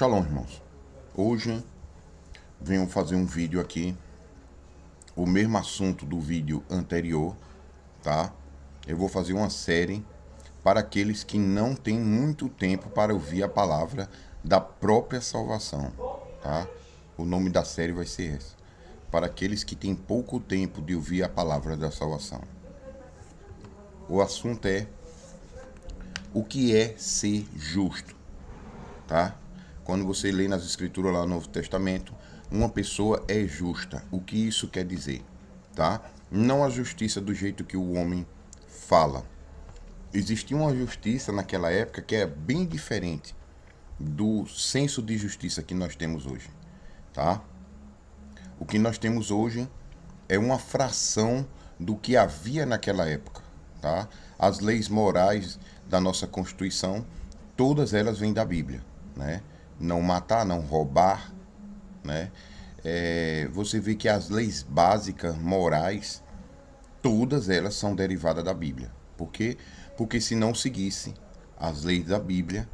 Shalom, irmãos. Hoje venho fazer um vídeo aqui, o mesmo assunto do vídeo anterior, tá? Eu vou fazer uma série para aqueles que não têm muito tempo para ouvir a palavra da própria salvação, tá? O nome da série vai ser esse. Para aqueles que têm pouco tempo de ouvir a palavra da salvação. O assunto é o que é ser justo, tá? Quando você lê nas escrituras lá no Novo Testamento, uma pessoa é justa. O que isso quer dizer, tá? Não a justiça do jeito que o homem fala. Existia uma justiça naquela época que é bem diferente do senso de justiça que nós temos hoje, tá? O que nós temos hoje é uma fração do que havia naquela época, tá? As leis morais da nossa Constituição, todas elas vêm da Bíblia, né? Não matar, não roubar, né? Você vê que as leis básicas, morais, todas elas são derivadas da Bíblia. Por quê? Porque se não seguisse as leis da Bíblia,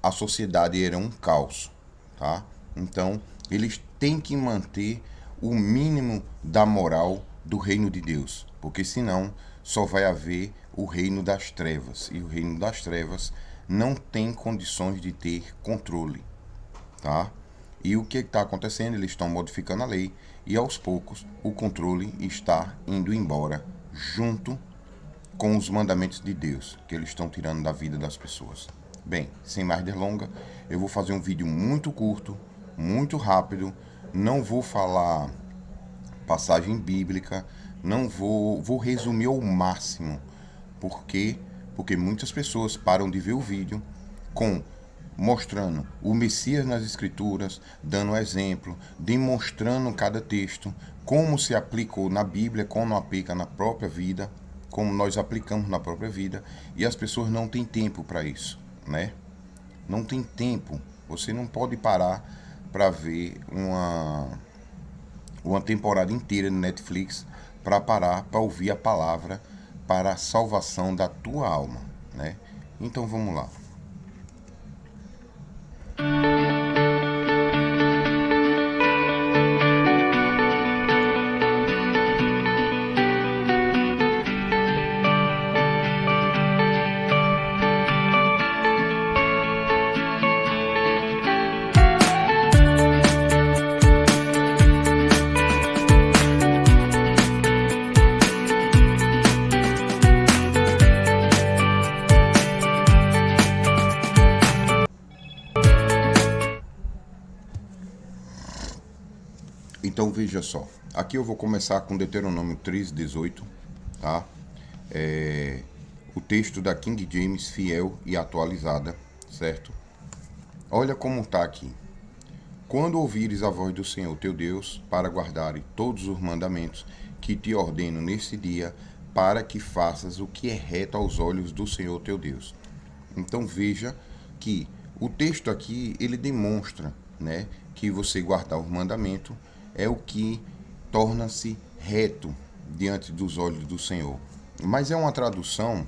a sociedade era um caos, tá? Então, eles têm que manter o mínimo da moral do reino de Deus, porque senão só vai haver o reino das trevas, e o reino das trevas não tem condições de ter controle, tá? E o que está acontecendo? Eles estão modificando a lei e aos poucos o controle está indo embora junto com os mandamentos de Deus que eles estão tirando da vida das pessoas. Bem, sem mais delongas, eu vou fazer um vídeo muito curto, muito rápido. Não vou falar passagem bíblica, não vou resumir ao máximo. Por quê? Porque muitas pessoas param de ver o vídeo mostrando o Messias nas escrituras, dando exemplo, demonstrando cada texto, como se aplicou na Bíblia, como aplica na própria vida, como nós aplicamos na própria vida, e as pessoas não têm tempo para isso, né? Não tem tempo. Você não pode parar para ver uma temporada inteira no Netflix para parar para ouvir a palavra para a salvação da tua alma, né? Então vamos lá. Então veja só, aqui eu vou começar com Deuteronômio 3:18, tá? O texto da King James fiel e atualizada, certo? Olha como está aqui. Quando ouvires a voz do Senhor teu Deus, para guardares todos os mandamentos que te ordeno nesse dia, para que faças o que é reto aos olhos do Senhor teu Deus. Então veja que o texto aqui, ele demonstra, né, que você guardar o mandamento é o que torna-se reto diante dos olhos do Senhor. Mas é uma tradução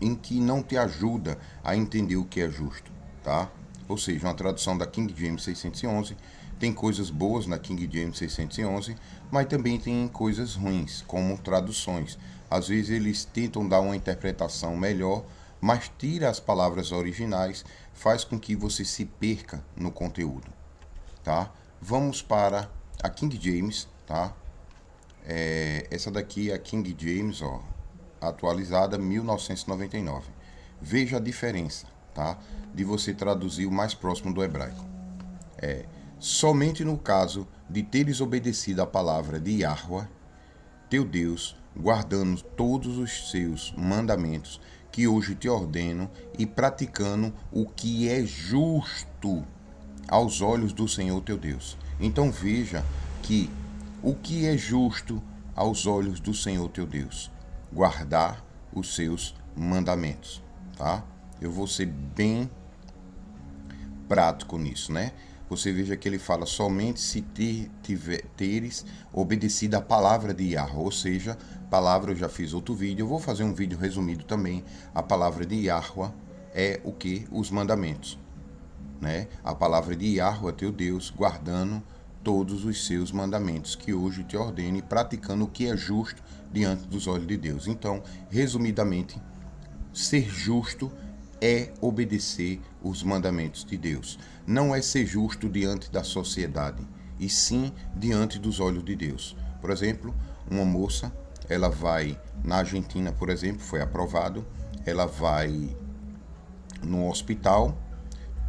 em que não te ajuda a entender o que é justo, tá? Ou seja, uma tradução da King James 611, tem coisas boas na King James 611, mas também tem coisas ruins, como traduções. Às vezes eles tentam dar uma interpretação melhor, mas tira as palavras originais, faz com que você se perca no conteúdo, tá? Vamos para a King James, tá? Essa daqui é a King James, ó, atualizada 1999. Veja a diferença, tá? De você traduzir o mais próximo do hebraico. Somente no caso de teres obedecido a palavra de Yahweh, teu Deus, guardando todos os seus mandamentos que hoje te ordeno e praticando o que é justo aos olhos do Senhor teu Deus. Então veja que o que é justo aos olhos do Senhor teu Deus? Guardar os seus mandamentos, tá? Eu vou ser bem prático nisso, né? Você veja que ele fala somente se teres obedecido a palavra de Yahweh, ou seja, palavra, eu já fiz outro vídeo, eu vou fazer um vídeo resumido também. A palavra de Yahweh é o que? Os mandamentos. né? A palavra de Yahweh, teu Deus, guardando todos os seus mandamentos que hoje te ordeno e praticando o que é justo diante dos olhos de Deus. Então, resumidamente, ser justo é obedecer os mandamentos de Deus. Não é ser justo diante da sociedade, e sim diante dos olhos de Deus. Por exemplo, uma moça, ela vai na Argentina, por exemplo, foi aprovado, ela vai no hospital,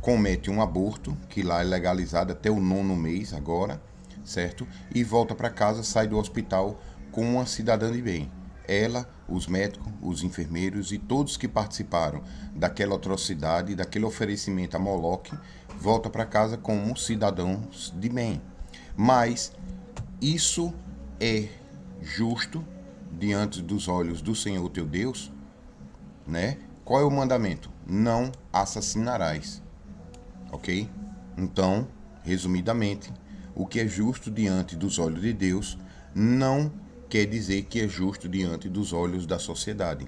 comete um aborto, que lá é legalizado até o 9º mês agora, certo? E volta para casa, sai do hospital como uma cidadã de bem. Ela, os médicos, os enfermeiros e todos que participaram daquela atrocidade, daquele oferecimento a Moloque, volta para casa como cidadãos de bem. Mas isso é justo diante dos olhos do Senhor teu Deus, né? Qual é o mandamento? Não assassinarás. Ok? Então, resumidamente, o que é justo diante dos olhos de Deus não quer dizer que é justo diante dos olhos da sociedade.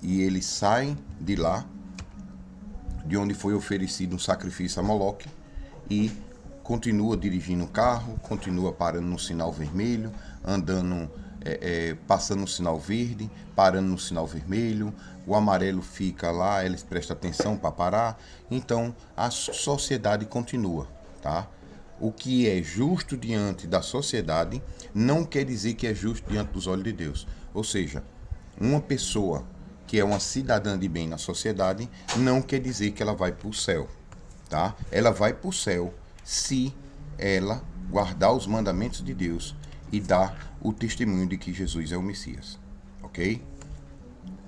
E eles saem de lá, de onde foi oferecido um sacrifício a Moloque, e continua dirigindo o carro, continua parando no sinal vermelho, andando, passando no sinal verde, parando no sinal vermelho, o amarelo fica lá, eles prestam atenção para parar. Então a sociedade continua, tá? O que é justo diante da sociedade não quer dizer que é justo diante dos olhos de Deus. Ou seja, uma pessoa que é uma cidadã de bem na sociedade não quer dizer que ela vai para o céu, tá? Ela vai para o céu se ela guardar os mandamentos de Deus e dar o testemunho de que Jesus é o Messias, ok?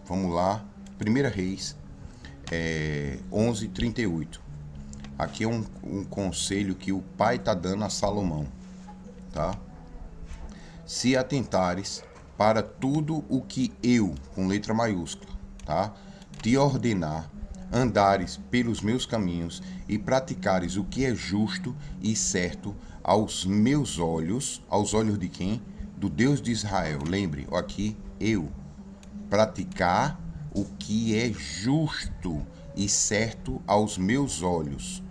Vamos lá, 1 Reis 11:38. Aqui é um conselho que o pai está dando a Salomão, tá? Se atentares para tudo o que eu, com letra maiúscula, tá, te ordenar, andares pelos meus caminhos e praticares o que é justo e certo aos meus olhos, aos olhos de quem? Do Deus de Israel. Lembre, aqui eu, praticar o que é justo e certo aos meus olhos.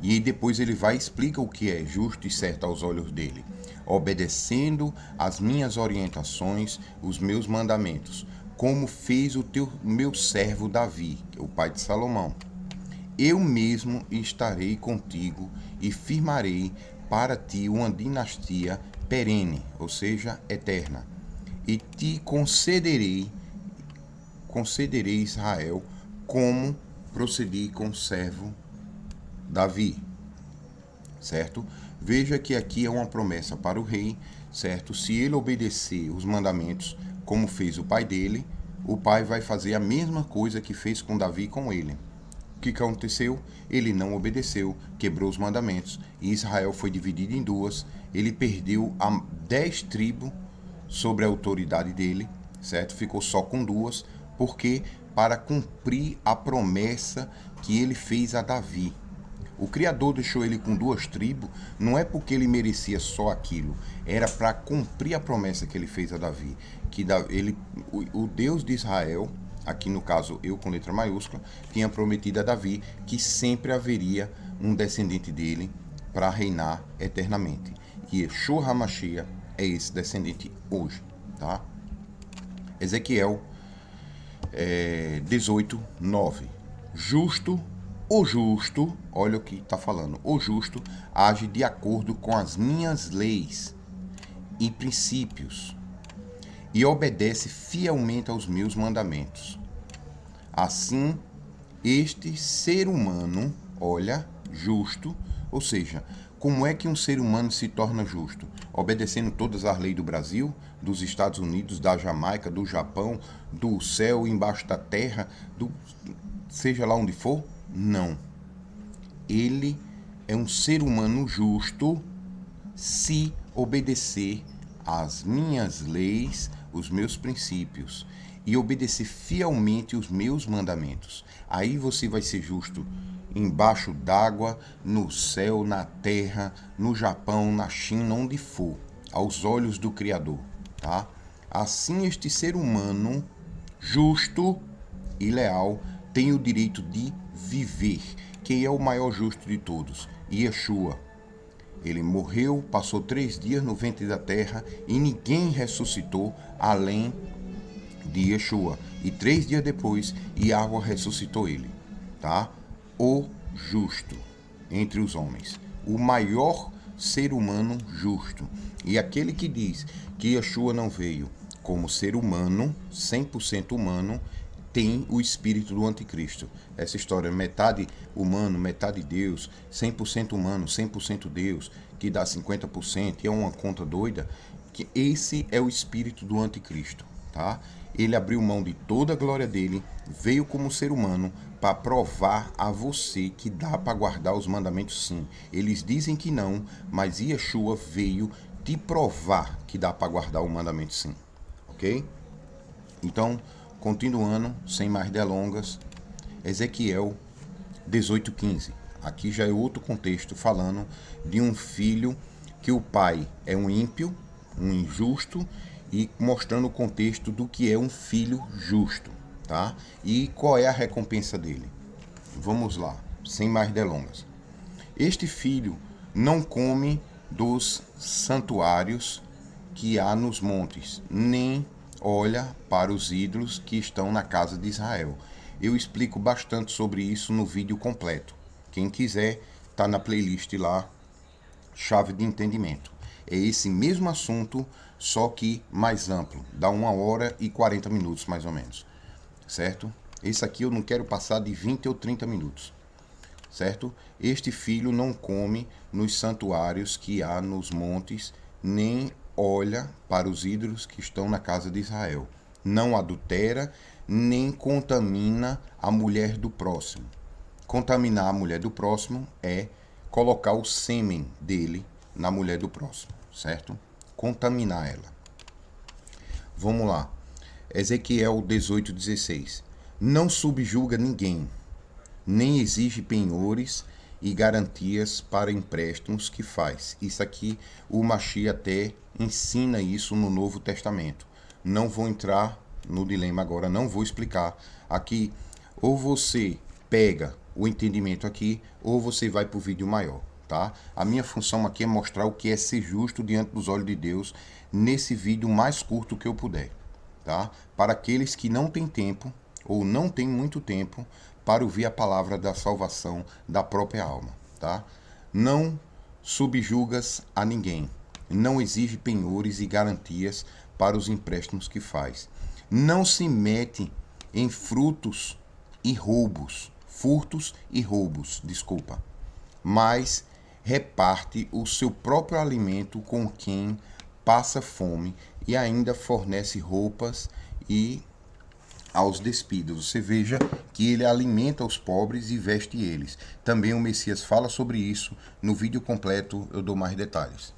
E aí depois ele vai e explica o que é justo e certo aos olhos dele. Obedecendo as minhas orientações, os meus mandamentos, como fez o meu servo Davi, o pai de Salomão. Eu mesmo estarei contigo e firmarei para ti uma dinastia perene, ou seja, eterna. E te concederei Israel, como procedi com o servo Davi, certo? Veja que aqui é uma promessa para o rei, certo? Se ele obedecer os mandamentos, como fez o pai dele, o pai vai fazer a mesma coisa que fez com Davi com ele. O que aconteceu? Ele não obedeceu, quebrou os mandamentos, e Israel foi dividido em duas. Ele perdeu 10 tribos sobre a autoridade dele, certo? Ficou só com duas, porque para cumprir a promessa que ele fez a Davi. O Criador deixou ele com duas tribos, não é porque ele merecia só aquilo, era para cumprir a promessa que ele fez a Davi, que o Deus de Israel, aqui no caso eu com letra maiúscula, tinha prometido a Davi que sempre haveria um descendente dele para reinar eternamente. E Yeshua HaMashiach é esse descendente hoje, tá? Ezequiel 18:9. O justo, olha o que está falando, o justo age de acordo com as minhas leis e princípios e obedece fielmente aos meus mandamentos. Assim, este ser humano, olha, justo, ou seja, como é que um ser humano se torna justo? Obedecendo todas as leis do Brasil, dos Estados Unidos, da Jamaica, do Japão, do céu embaixo da terra, seja lá onde for? Não. Ele é um ser humano justo se obedecer às minhas leis, os meus princípios e obedecer fielmente os meus mandamentos. Aí você vai ser justo embaixo d'água, no céu, na terra, no Japão, na China, onde for, aos olhos do Criador, tá? Assim este ser humano justo e leal tem o direito de viver. Quem é o maior justo de todos? Yeshua. Ele morreu, passou 3 dias no ventre da terra e ninguém ressuscitou além de Yeshua. E 3 dias depois, Yahweh ressuscitou ele, tá? O justo entre os homens, o maior ser humano justo. E aquele que diz que Yeshua não veio como ser humano, 100% humano, tem o espírito do anticristo. Essa história, metade humano, metade Deus, 100% humano, 100% Deus, que dá 50%, e é uma conta doida, que esse é o espírito do anticristo, tá? Ele abriu mão de toda a glória dele, veio como ser humano para provar a você que dá para guardar os mandamentos sim. Eles dizem que não, mas Yeshua veio te provar que dá para guardar o mandamento sim, ok? Então, continuando, sem mais delongas, Ezequiel 18:15. Aqui já é outro contexto falando de um filho que o pai é um ímpio, um injusto, e mostrando o contexto do que é um filho justo, tá? E qual é a recompensa dele? Vamos lá, sem mais delongas. Este filho não come dos santuários que há nos montes, nem olha para os ídolos que estão na casa de Israel. Eu explico bastante sobre isso no vídeo completo. Quem quiser, tá na playlist lá, Chave de Entendimento. É esse mesmo assunto, só que mais amplo. Dá 1h e 40 minutos, mais ou menos. Certo? Esse aqui eu não quero passar de 20 ou 30 minutos. Certo? Este filho não come nos santuários que há nos montes, nem olha para os ídolos que estão na casa de Israel. Não adultera, nem contamina a mulher do próximo. Contaminar a mulher do próximo é colocar o sêmen dele na mulher do próximo, certo? Contaminar ela. Vamos lá. Ezequiel 18:16. Não subjuga ninguém, nem exige penhores e garantias para empréstimos que faz. Isso aqui o Mashiach até ensina isso no Novo Testamento. Não vou entrar no dilema agora, não vou explicar. Aqui, ou você pega o entendimento aqui, ou você vai para o vídeo maior, tá? A minha função aqui é mostrar o que é ser justo diante dos olhos de Deus nesse vídeo mais curto que eu puder, tá? Para aqueles que não têm tempo ou não têm muito tempo para ouvir a palavra da salvação da própria alma, tá? Não subjugas a ninguém, não exige penhores e garantias para os empréstimos que faz. Não se mete em furtos e roubos, mas reparte o seu próprio alimento com quem passa fome e ainda fornece roupas e aos despidos. Você veja que ele alimenta os pobres e veste eles. Também o Messias fala sobre isso. No vídeo completo eu dou mais detalhes.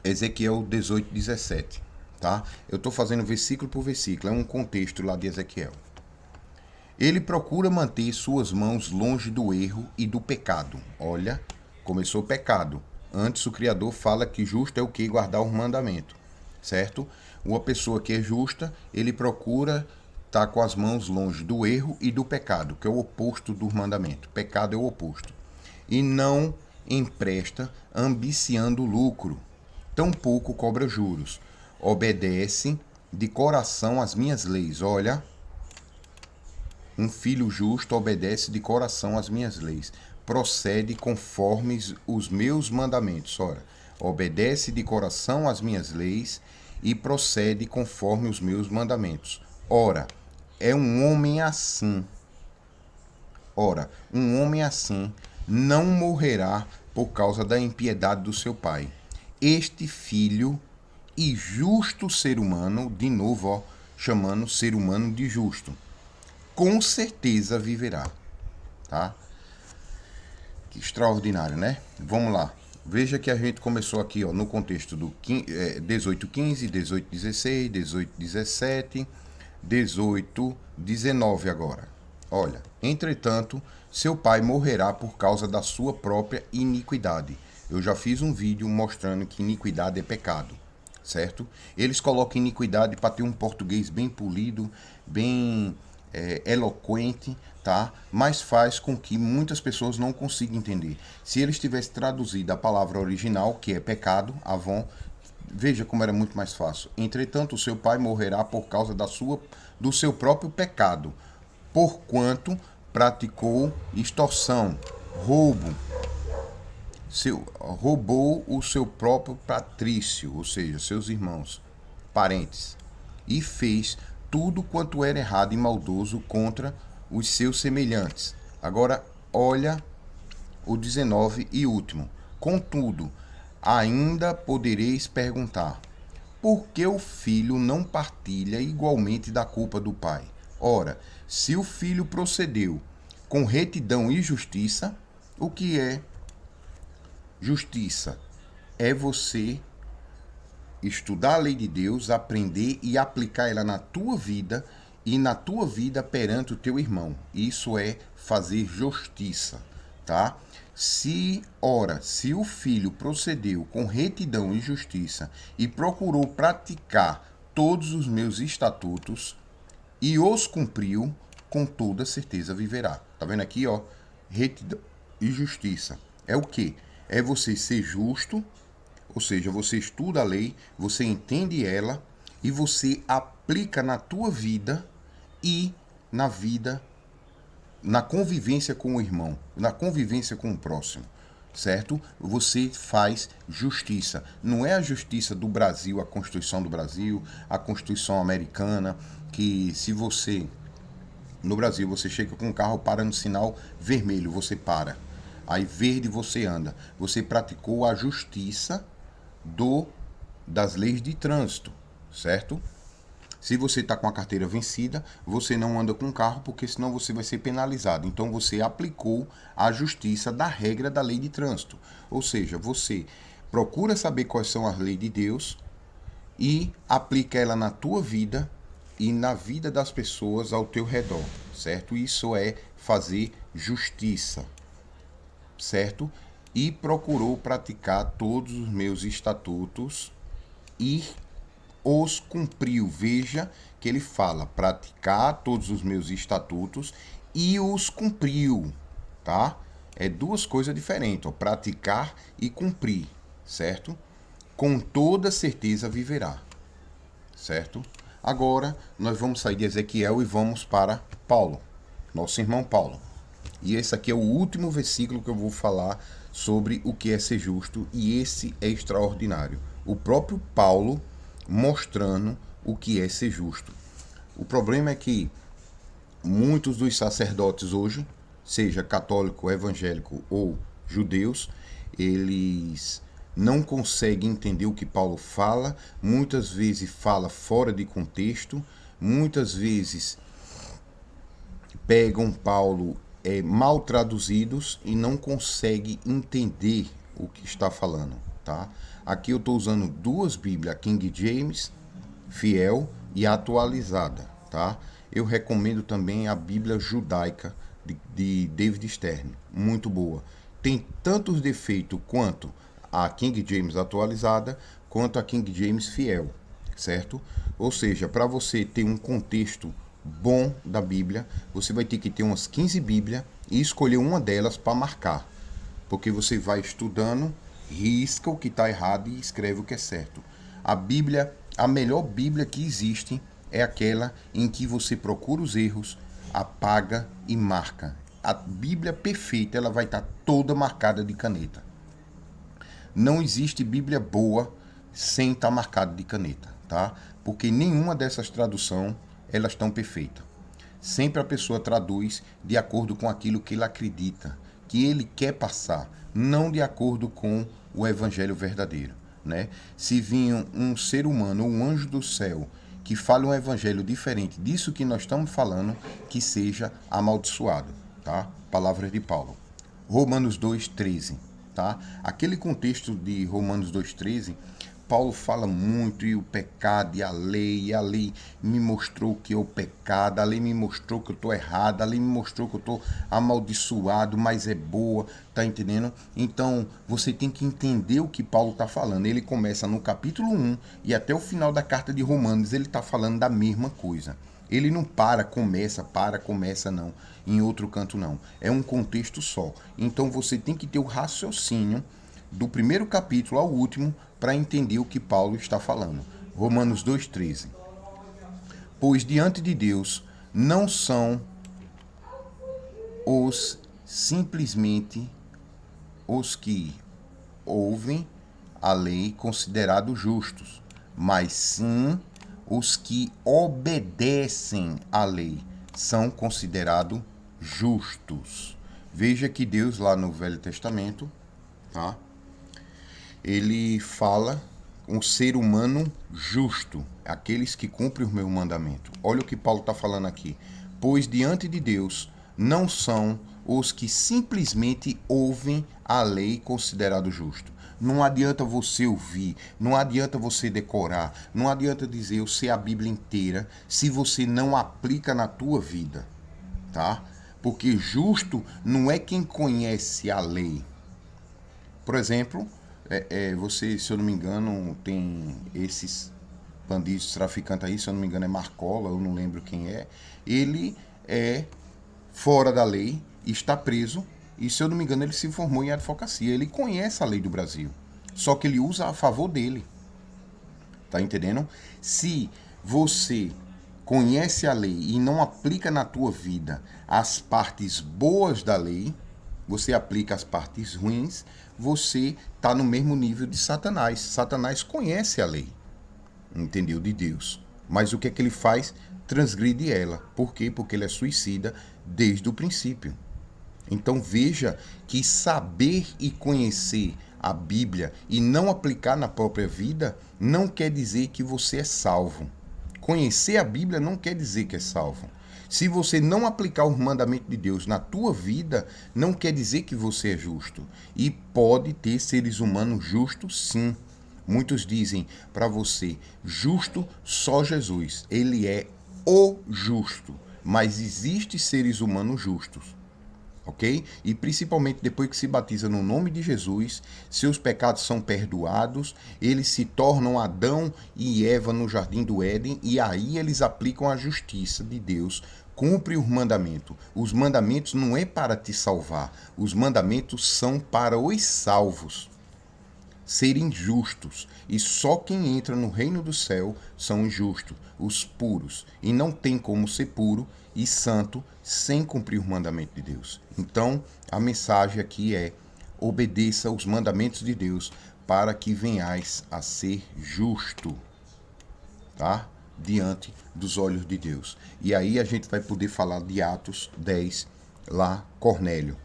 Ezequiel 18:17, tá? Eu estou fazendo versículo por versículo, é um contexto lá de Ezequiel. Ele procura manter suas mãos longe do erro e do pecado. Olha, começou o pecado. Antes o Criador fala que justo é o que? Guardar o mandamento, certo? Uma pessoa que é justa, ele procura estar com as mãos longe do erro e do pecado, que é o oposto do mandamento. Pecado é o oposto. E não empresta ambiciando lucro, tampouco cobra juros. Obedece de coração às minhas leis. Olha, um filho justo obedece de coração às minhas leis. Procede conforme os meus mandamentos. Ora, obedece de coração às minhas leis e procede conforme os meus mandamentos. Ora, é um homem assim. Ora, um homem assim não morrerá por causa da impiedade do seu pai. Este filho e justo ser humano, de novo, ó, chamando ser humano de justo, com certeza viverá, tá? Que extraordinário, né? Vamos lá. Veja que a gente começou aqui, ó, no contexto do 18:15, 18:16, 18:17, 18:19 agora. Olha, entretanto, seu pai morrerá por causa da sua própria iniquidade. Eu já fiz um vídeo mostrando que iniquidade é pecado, certo? Eles colocam iniquidade para ter um português bem polido, bem eloquente, tá? Mas faz com que muitas pessoas não consigam entender. Se eles tivessem traduzido a palavra original, que é pecado, avon, veja como era muito mais fácil. Entretanto, o seu pai morrerá por causa do seu próprio pecado, porquanto praticou extorsão, roubo, roubou o seu próprio patrício, ou seja, seus irmãos, parentes, e fez tudo quanto era errado e maldoso contra os seus semelhantes. Agora, olha o 19 e último. Contudo, ainda podereis perguntar: por que o filho não partilha igualmente da culpa do pai? Ora, se o filho procedeu com retidão e justiça, o que é justiça? É você estudar a lei de Deus, aprender e aplicar ela na tua vida e na tua vida perante o teu irmão. Isso é fazer justiça, tá? Se o filho procedeu com retidão e justiça e procurou praticar todos os meus estatutos e os cumpriu, com toda certeza viverá. Tá vendo aqui, ó? Retidão e justiça. É o quê? É você ser justo, ou seja, você estuda a lei, você entende ela e você aplica na tua vida e na vida, na convivência com o irmão, na convivência com o próximo, certo? Você faz justiça. Não é a justiça do Brasil, a Constituição do Brasil, a Constituição americana, que se você, no Brasil, você chega com um carro, para no sinal vermelho, você para. Aí verde você anda. Você praticou a justiça das leis de trânsito, certo? Se você está com a carteira vencida, você não anda com o carro, porque senão você vai ser penalizado. Então você aplicou a justiça da regra da lei de trânsito. Ou seja, você procura saber quais são as leis de Deus e aplica ela na tua vida e na vida das pessoas ao teu redor, certo? Isso é fazer justiça, certo? E procurou praticar todos os meus estatutos e os cumpriu. Veja que ele fala praticar todos os meus estatutos e os cumpriu, tá? É duas coisas diferentes, ó, praticar e cumprir, certo? Com toda certeza viverá, certo? Agora nós vamos sair de Ezequiel e vamos para Paulo, nosso irmão Paulo. E esse aqui é o último versículo que eu vou falar sobre o que é ser justo, e esse é extraordinário. O próprio Paulo mostrando o que é ser justo. O problema é que muitos dos sacerdotes hoje, seja católico, evangélico ou judeus, eles não conseguem entender o que Paulo fala, muitas vezes fala fora de contexto, muitas vezes pegam Paulo mal traduzidos e não conseguem entender o que está falando, tá? Aqui eu estou usando duas Bíblias, King James, fiel e atualizada, tá? Eu recomendo também a Bíblia judaica de David Stern, muito boa. Tem tantos defeitos quanto a King James atualizada, quanto a King James fiel, certo? Ou seja, para você ter um contexto bom da Bíblia, você vai ter que ter umas 15 Bíblias e escolher uma delas para marcar. Porque você vai estudando, risca o que está errado e escreve o que é certo. A Bíblia, a melhor Bíblia que existe é aquela em que você procura os erros, apaga e marca. A Bíblia perfeita, ela vai estar toda marcada de caneta. Não existe Bíblia boa sem estar marcada de caneta, tá? Porque nenhuma dessas traduções elas estão perfeitas. Sempre a pessoa traduz de acordo com aquilo que ele acredita, que ele quer passar, não de acordo com o evangelho verdadeiro, né? Se vir um ser humano, um anjo do céu, que fale um evangelho diferente disso que nós estamos falando, que seja amaldiçoado, tá? Palavras de Paulo. Romanos 2:13, tá? Aquele contexto de Romanos 2:13, Paulo fala muito, e o pecado, e a lei me mostrou que é o pecado, a lei me mostrou que eu estou errado, a lei me mostrou que eu estou amaldiçoado, mas é boa, tá entendendo? Então, você tem que entender o que Paulo está falando. Ele começa no capítulo 1 e até o final da carta de Romanos, ele está falando da mesma coisa. Ele não começa, não. Em outro canto, não. É um contexto só. Então, você tem que ter o raciocínio do primeiro capítulo ao último para entender o que Paulo está falando. Romanos 2,13. Pois diante de Deus não são os simplesmente os que ouvem a lei considerados justos, mas sim os que obedecem à lei são considerados justos. Veja que Deus lá no Velho Testamento, tá? Ele fala um ser humano justo, aqueles que cumprem o meu mandamento. Olha o que Paulo está falando aqui. Pois diante de Deus não são os que simplesmente ouvem a lei considerado justo. Não adianta você ouvir, não adianta você decorar, não adianta dizer eu sei a Bíblia inteira se você não aplica na tua vida, tá? Porque justo não é quem conhece a lei. Por exemplo, você, se eu não me engano, tem esses bandidos, traficantes aí, se eu não me engano é Marcola, eu não lembro quem é. Ele é fora da lei, está preso e, se eu não me engano, ele se formou em advocacia. Ele conhece a lei do Brasil, só que ele usa a favor dele. Tá entendendo? Se você conhece a lei e não aplica na tua vida as partes boas da lei, você aplica as partes ruins, você está no mesmo nível de Satanás. Satanás conhece a lei, entendeu? De Deus. Mas o que é que ele faz? Transgride ela. Por quê? Porque ele é suicida desde o princípio. Então veja que saber e conhecer a Bíblia e não aplicar na própria vida não quer dizer que você é salvo. Conhecer a Bíblia não quer dizer que é salvo. Se você não aplicar os mandamentos de Deus na tua vida, não quer dizer que você é justo. E pode ter seres humanos justos, sim. Muitos dizem para você, justo só Jesus. Ele é o justo. Mas existem seres humanos justos. Ok? E principalmente depois que se batiza no nome de Jesus, seus pecados são perdoados, eles se tornam Adão e Eva no jardim do Éden, e aí eles aplicam a justiça de Deus, cumprem os mandamentos. Os mandamentos não é para te salvar, os mandamentos são para os salvos serem justos, e só quem entra no reino do céu são os justos, os puros, e não tem como ser puro e santo sem cumprir o mandamento de Deus. Então, a mensagem aqui é: obedeça os mandamentos de Deus para que venhais a ser justo, tá? Diante dos olhos de Deus. E aí a gente vai poder falar de Atos 10, lá Cornélio.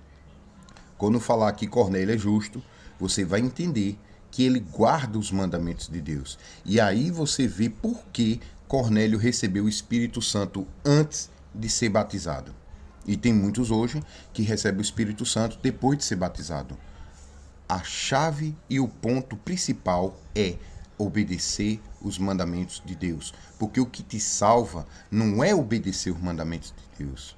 Quando falar que Cornélio é justo, você vai entender que ele guarda os mandamentos de Deus. E aí você vê por que Cornélio recebeu o Espírito Santo antes de ser batizado. E tem muitos hoje que recebem o Espírito Santo depois de ser batizado. A chave e o ponto principal é obedecer os mandamentos de Deus. Porque o que te salva não é obedecer os mandamentos de Deus.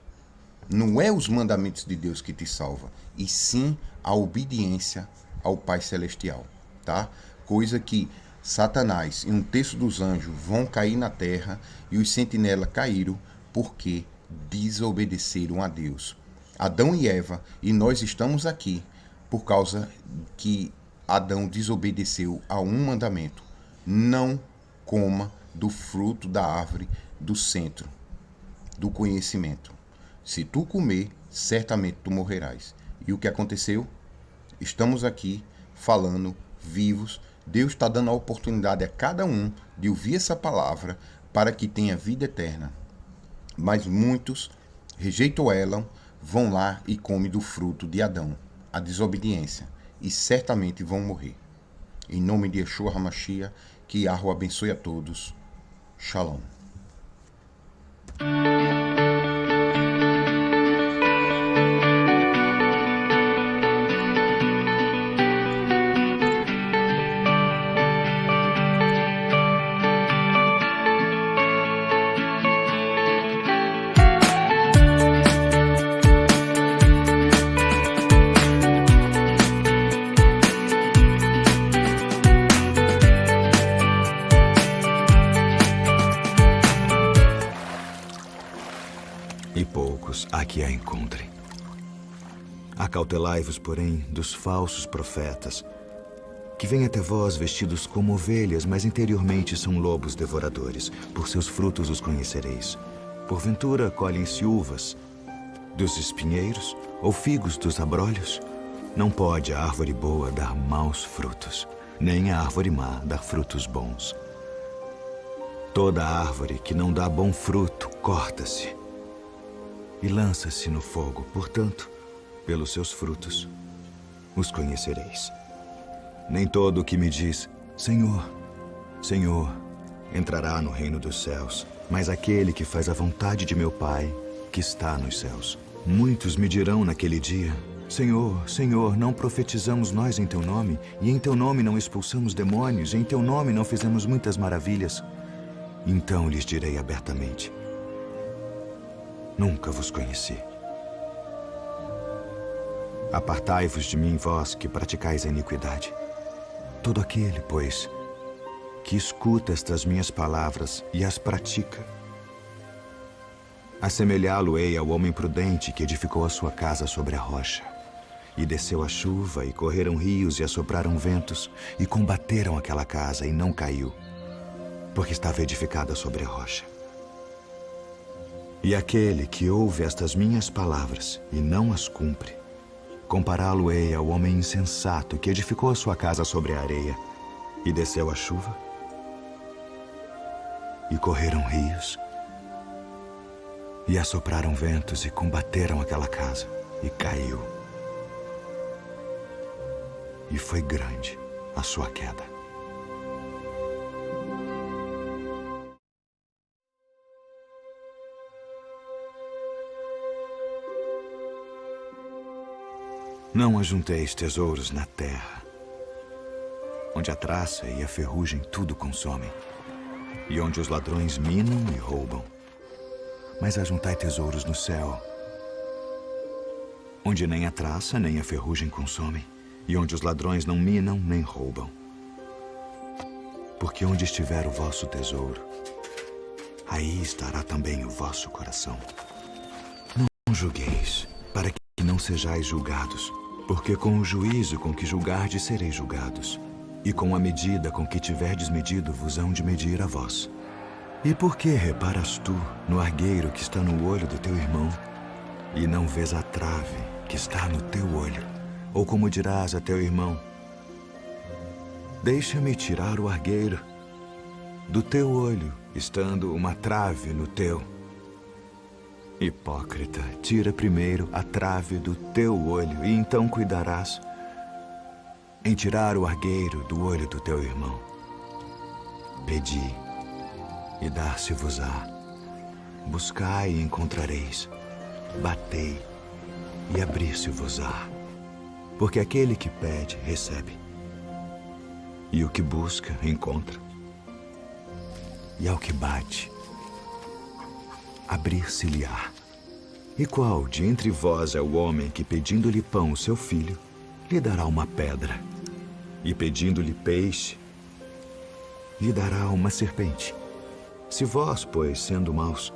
Não é os mandamentos de Deus que te salva, e sim a obediência ao Pai Celestial, tá? Coisa que Satanás e um terço dos anjos vão cair na terra e os sentinelas caíram porque desobedeceram a Deus. Adão e Eva, e nós estamos aqui por causa que Adão desobedeceu a um mandamento: não coma do fruto da árvore do centro do conhecimento. Se tu comer, certamente tu morrerás. E o que aconteceu? Estamos aqui falando, vivos. Deus está dando a oportunidade a cada um de ouvir essa palavra para que tenha vida eterna. Mas muitos rejeitam ela, vão lá e comem do fruto de Adão, a desobediência, e certamente vão morrer. Em nome de Yeshua HaMashiach, que Yahweh abençoe a todos. Shalom. e poucos há que a encontrem. Acautelai-vos, porém, dos falsos profetas, que vêm até vós vestidos como ovelhas, mas interiormente são lobos devoradores. Por seus frutos os conhecereis. Porventura colhem-se uvas dos espinheiros ou figos dos abrolhos? Não pode a árvore boa dar maus frutos, nem a árvore má dar frutos bons. Toda árvore que não dá bom fruto corta-se e lança-se no fogo. Portanto, pelos seus frutos os conhecereis. Nem todo o que me diz, Senhor, Senhor, entrará no reino dos céus, mas aquele que faz a vontade de meu Pai, que está nos céus. Muitos me dirão naquele dia, Senhor, Senhor, não profetizamos nós em teu nome, e em teu nome não expulsamos demônios, e em teu nome não fizemos muitas maravilhas? Então lhes direi abertamente, nunca vos conheci. Apartai-vos de mim, vós que praticais a iniquidade. Todo aquele, pois, que escuta estas minhas palavras e as pratica, assemelhá-lo-ei ao homem prudente que edificou a sua casa sobre a rocha. E desceu a chuva, e correram rios, e assopraram ventos, e combateram aquela casa, e não caiu, porque estava edificada sobre a rocha. E aquele que ouve estas minhas palavras e não as cumpre, compará-lo-ei ao homem insensato que edificou a sua casa sobre a areia, e desceu a chuva, e correram rios, e assopraram ventos, e combateram aquela casa, e caiu. E foi grande a sua queda. Não ajunteis tesouros na terra, onde a traça e a ferrugem tudo consomem, e onde os ladrões minam e roubam. Mas ajuntai tesouros no céu, onde nem a traça nem a ferrugem consomem, e onde os ladrões não minam nem roubam. Porque onde estiver o vosso tesouro, aí estará também o vosso coração. Não julgueis, para que não sejais julgados, porque com o juízo com que julgardes sereis julgados, e com a medida com que tiverdes medido vos hão de medir a vós. E por que reparas tu no argueiro que está no olho do teu irmão, e não vês a trave que está no teu olho? Ou como dirás a teu irmão, deixa-me tirar o argueiro do teu olho, estando uma trave no teu. Hipócrita, tira primeiro a trave do teu olho, e então cuidarás em tirar o argueiro do olho do teu irmão. Pedi, e dar-se-vos-á. Buscai e encontrareis. Batei, e abrir-se-vos-á. Porque aquele que pede, recebe. E o que busca, encontra. E ao que bate, abrir-se-lhe-á. E qual de entre vós é o homem que, pedindo-lhe pão o seu filho, lhe dará uma pedra? E pedindo-lhe peixe, lhe dará uma serpente? Se vós, pois, sendo maus,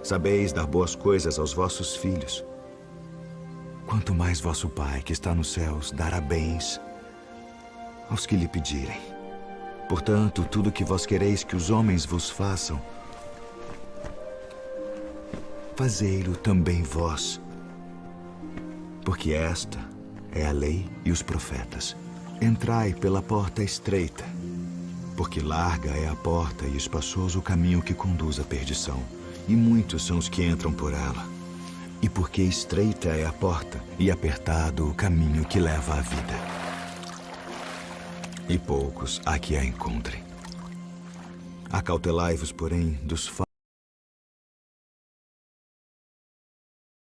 sabeis dar boas coisas aos vossos filhos, quanto mais vosso Pai, que está nos céus, dará bens aos que lhe pedirem. Portanto, tudo que vós quereis que os homens vos façam, fazei-lo também vós. Porque esta é a lei e os profetas. Entrai pela porta estreita, porque larga é a porta e espaçoso o caminho que conduz à perdição, e muitos são os que entram por ela. E porque estreita é a porta e apertado o caminho que leva à vida, e poucos há que a encontrem. Acautelai-vos, porém, dos